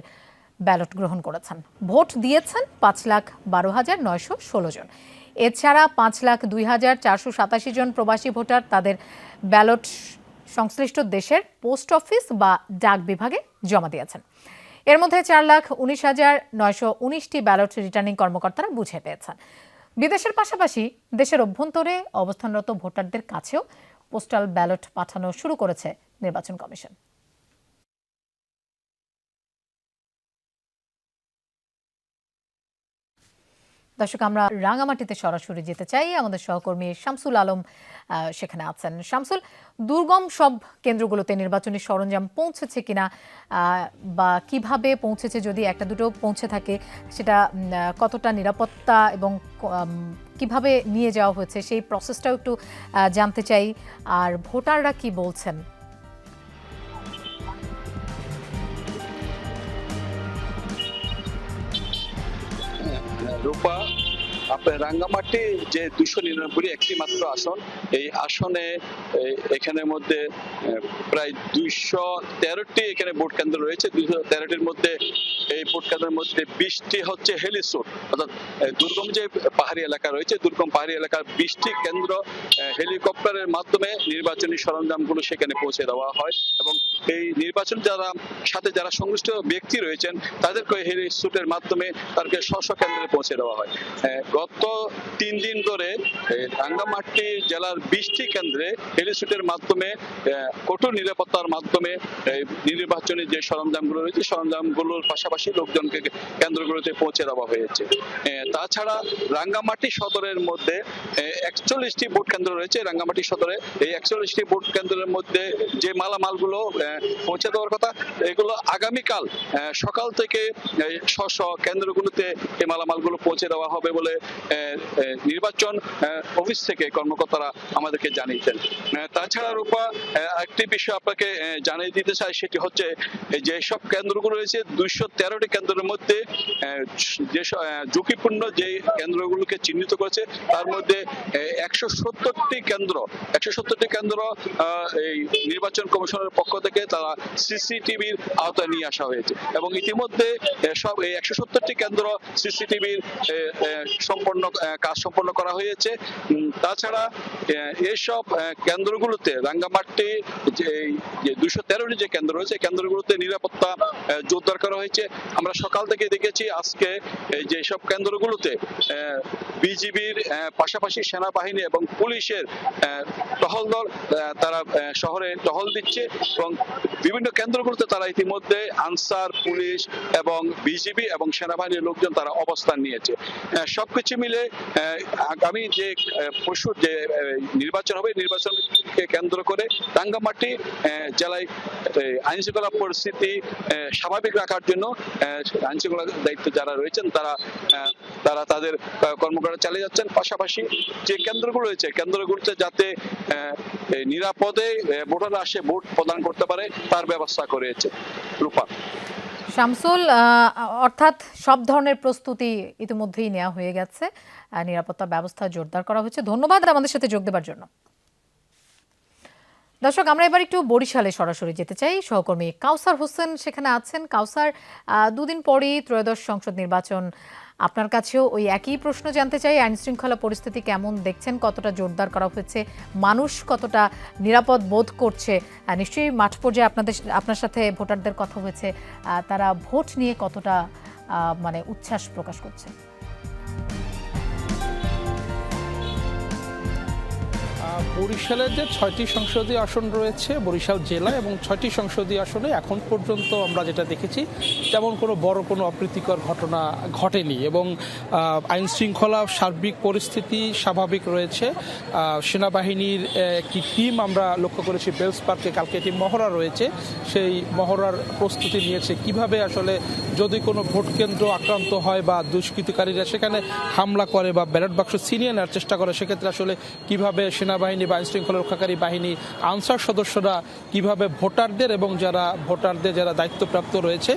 ব্যালট গ্রহণ করেছেন। ভোট দিয়েছেন 5,12,916 জন। এছাড়া 5,02,487 জন প্রবাসী ভোটার তাদের ব্যালট সংশ্লিষ্ট দেশের পোস্ট অফিস বা ডাক বিভাগে জমা দিয়েছেন। এর মধ্যে 4,19,919টি ব্যালট রিটার্নিং কর্মকর্তারা বুঝে পেয়েছেন। বিদেশের পাশাপাশি দেশের অভ্যন্তরে অবস্থানরত ভোটারদের কাছেও পোস্টাল ব্যালট পাঠানো শুরু করেছে নির্বাচন কমিশন। দর্শক, আমরা রাঙামাটিতে সরাসরি যেতে চাই। আমাদের সহকর্মী শামসুল আলম সেখানে আছেন। শামসুল, দুর্গম সব কেন্দ্রগুলোতে নির্বাচনী সরঞ্জাম পৌঁছেছে কিনা বা কিভাবে পৌঁছেছে, যদি একটা দুটো পৌঁছে থাকে সেটা কতটা নিরাপত্তা এবং কিভাবে নিয়ে যাওয়া হয়েছে সেই প্রসেসটাও একটু জানতে চাই। আর ভোটাররা কি বলছেন? রূপা, আপনার রাঙ্গামাটি যে 299 একটি মাত্র আসন, এই আসনে এখানের মধ্যে প্রায় 213টি এখানে ভোট কেন্দ্র রয়েছে। 213টির মধ্যে এই ভোট কেন্দ্রের মধ্যে 20টি হচ্ছে হেলিসুট, অর্থাৎ দুর্গম যে পাহাড়ি এলাকা রয়েছে, দুর্গম পাহাড়ি এলাকার 20টি কেন্দ্র হেলিকপ্টারের মাধ্যমে নির্বাচনী সরঞ্জামগুলো সেখানে পৌঁছে দেওয়া হয় এবং এই নির্বাচন সাথে যারা সংশ্লিষ্ট ব্যক্তি রয়েছেন তাদেরকে হেলিসুটের মাধ্যমে তাদেরকে স্ব কেন্দ্রে পৌঁছে দেওয়া হয়। গত 3 দিন ধরে রাঙ্গামাটি জেলার 20টি কেন্দ্রে হেলিসুটের মাধ্যমে কঠোর নিরাপত্তার মাধ্যমে নির্বাচনী যে সরঞ্জামগুলো রয়েছে সরঞ্জামগুলোর পাশাপাশি লোকজনকে কেন্দ্রগুলোতে পৌঁছে দেওয়া হয়েছে। তাছাড়া রাঙ্গামাটি সদরের মধ্যে 41টি ভোট কেন্দ্র রয়েছে। রাঙ্গামাটি সদরে এই 41টি ভোট কেন্দ্রের মধ্যে যে মালামালগুলো পৌঁছে দেওয়ার কথা, এগুলো আগামীকাল সকাল থেকে স্ব কেন্দ্রগুলোতে এই মালামালগুলো পৌঁছে দেওয়া হবে বলে নির্বাচন অফিস থেকে কর্মকর্তারা আমাদেরকে জানিয়েছেন। তাছাড়া রূপা, একটি বিষয় আপনাকে জানিয়ে দিতে চাই, সেটি হচ্ছে যে সব কেন্দ্রগুলো রয়েছে 213টি কেন্দ্রের মধ্যে যে ঝুঁকিপূর্ণ যে কেন্দ্রগুলোকে চিহ্নিত করেছে তার মধ্যে 170টি কেন্দ্র এই নির্বাচন কমিশনের পক্ষ থেকে তারা সিসিটিভির আওতায় নিয়ে আসা হয়েছে এবং ইতিমধ্যে সব এই 170টি কেন্দ্র সিসিটিভির কাজ সম্পন্ন করা হয়েছে। তাছাড়া এইসব কেন্দ্রগুলোতে রাঙ্গামাটি যে 213টি যে কেন্দ্র রয়েছে কেন্দ্রগুলোতে নিরাপত্তা জোরদার করা হয়েছে। আমরা সকাল থেকে দেখেছি আজকে যে সব কেন্দ্রগুলোতে বিজিবির পাশাপাশি সেনাবাহিনী এবং পুলিশের টহল দল তারা শহরে টহল দিচ্ছে এবং বিভিন্ন কেন্দ্রগুলোতে তারা ইতিমধ্যে আনসার, পুলিশ এবং বিজিবি এবং সেনাবাহিনীর লোকজন তারা অবস্থান নিয়েছে। সবকিছু মিলে আগামী যে পরশু যে নির্বাচন হবে, নির্বাচনকে কেন্দ্র করে রাঙ্গামাটি জেলায় আইন শৃঙ্খলা পরিস্থিতি স্বাভাবিক রাখার জন্য আইন শৃঙ্খলা দায়িত্ব যারা রয়েছেন তারা তাদের কর্মকাণ্ড চালিয়ে যাচ্ছেন। পাশাপাশি যে কেন্দ্রগুলো রয়েছে কেন্দ্রগুলোতে যাতে নিরাপদে ভোটাররা আসে ভোট প্রদান করতে পারে তার ব্যবস্থা করেছে। রূপা, শামসুল, অর্থাৎ সব ধরনের প্রস্তুতি ইতিমধ্যেই নেওয়া হয়ে গেছে, নিরাপত্তা ব্যবস্থা জোরদার করা হয়েছে। ধন্যবাদ আমাদের সাথে যোগ দেওয়ার জন্য। দর্শক, আমরা এবার একটু বরিশালে সরাসরি যেতে চাই। সহকর্মী কাউসার হোসেন সেখানে আছেন। কাউসার, দুদিন পরই ত্রয়োদশ সংসদ নির্বাচন, আপনার কাছেও ওই একই প্রশ্ন জানতে চাই। আইন শৃঙ্খলা পরিস্থিতি কেমন দেখছেন? কতটা জোরদার করা হয়েছে? মানুষ কতটা নিরাপদ বোধ করছে? নিশ্চয়ই মাঠ পর্যায়ে আপনার সাথে ভোটারদের কথা হয়েছে, তারা ভোট নিয়ে কতটা মানে উচ্ছ্বাস প্রকাশ করছে? বরিশালের যে 6টি সংসদীয় আসন রয়েছে বরিশাল জেলা এবং 6টি সংসদীয় আসনে এখন পর্যন্ত আমরা যেটা দেখেছি তেমন বড় কোনো অপ্রীতিকর ঘটনা ঘটেনি এবং আইন শৃঙ্খলা সার্বিক পরিস্থিতি স্বাভাবিক রয়েছে। সেনাবাহিনীর একটি টিম আমরা লক্ষ্য করেছি বেলস পার্কে, কালকে একটি মহড়া রয়েছে, সেই মহড়ার প্রস্তুতি নিয়েছে কিভাবে আসলে যদি কোনো ভোট কেন্দ্র আক্রান্ত হয় বা দুষ্কৃতিকারীরা সেখানে হামলা করে বা ব্যালট বাক্স ছিনিয়ে নেওয়ার চেষ্টা করে, সেক্ষেত্রে আসলে কিভাবে সেনাবাহিনী বা আইন শৃঙ্খলা রক্ষাকারী বাহিনী, আনসার সদস্যরা কিভাবে ভোটারদের এবং যারা দায়িত্বপ্রাপ্ত রয়েছে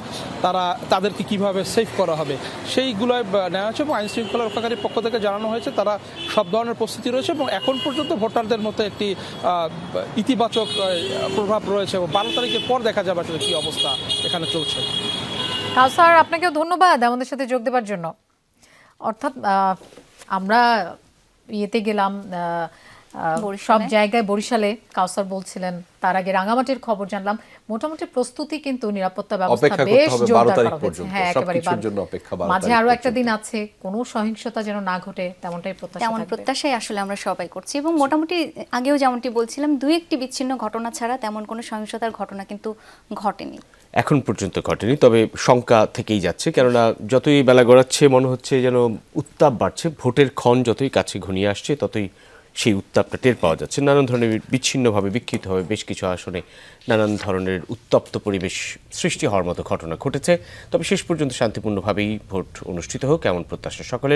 তাদেরকে কিভাবে সেফ করা হবে সেইগুলো নেওয়া হয়েছে এবং আইন শৃঙ্খলা রক্ষাকারীর পক্ষ থেকে জানানো হয়েছে তারা সব ধরনের প্রস্তুতি রয়েছে এবং এখন পর্যন্ত ভোটারদের মধ্যে একটি ইতিবাচক প্রভাব রয়েছে এবং 12 তারিখের পর দেখা যাবে আসলে কি অবস্থা এখানে চলছে। কাউসার, আপনাকেও ধন্যবাদ আমাদের সাথে যোগ দেওয়ার জন্য। অর্থাৎ আমরা ইয়েতে গেলাম সব জায়গায়, বরিশালে কাউসার বলছিলেন, তার আগে রাঙামাটির খবর জানলাম। মোটামুটি প্রস্তুতি কিন্তু নিরাপত্তা ব্যবস্থা বেশ জোরদার করা হয়েছে। হ্যাঁ, একেবারে মাঝে আরো একটা দিন আছে, কোনো সহিংসতা যেন না ঘটে তেমনটাই প্রত্যাশাই আসলে আমরা সবাই করছি এবং মোটামুটি আগেও যেমনটি বলছিলাম 2-1টি বিচ্ছিন্ন ঘটনা ছাড়া তেমন কোনো সহিংসতার ঘটনা কিন্তু ঘটেনি, এখন পর্যন্ত ঘটেনি। তবে শঙ্কা থেকেই যাচ্ছে, কেননা যতই বেলা গড়াচ্ছে মনে হচ্ছে যেন উত্তাপ বাড়ছে। ভোটের ক্ষণ যতই কাছে ঘনিয়ে আসছে ততই সেই উত্তাপটা টের পাওয়া যাচ্ছে। নানান ধরনের বিচ্ছিন্নভাবে, বিক্ষিপ্তভাবে বেশ কিছু আসনে নানান ধরনের উত্তপ্ত পরিবেশ সৃষ্টি হওয়ার মতো ঘটনা ঘটেছে। তবে শেষ পর্যন্ত শান্তিপূর্ণভাবেই ভোট অনুষ্ঠিত হোক এমন প্রত্যাশা সকলের।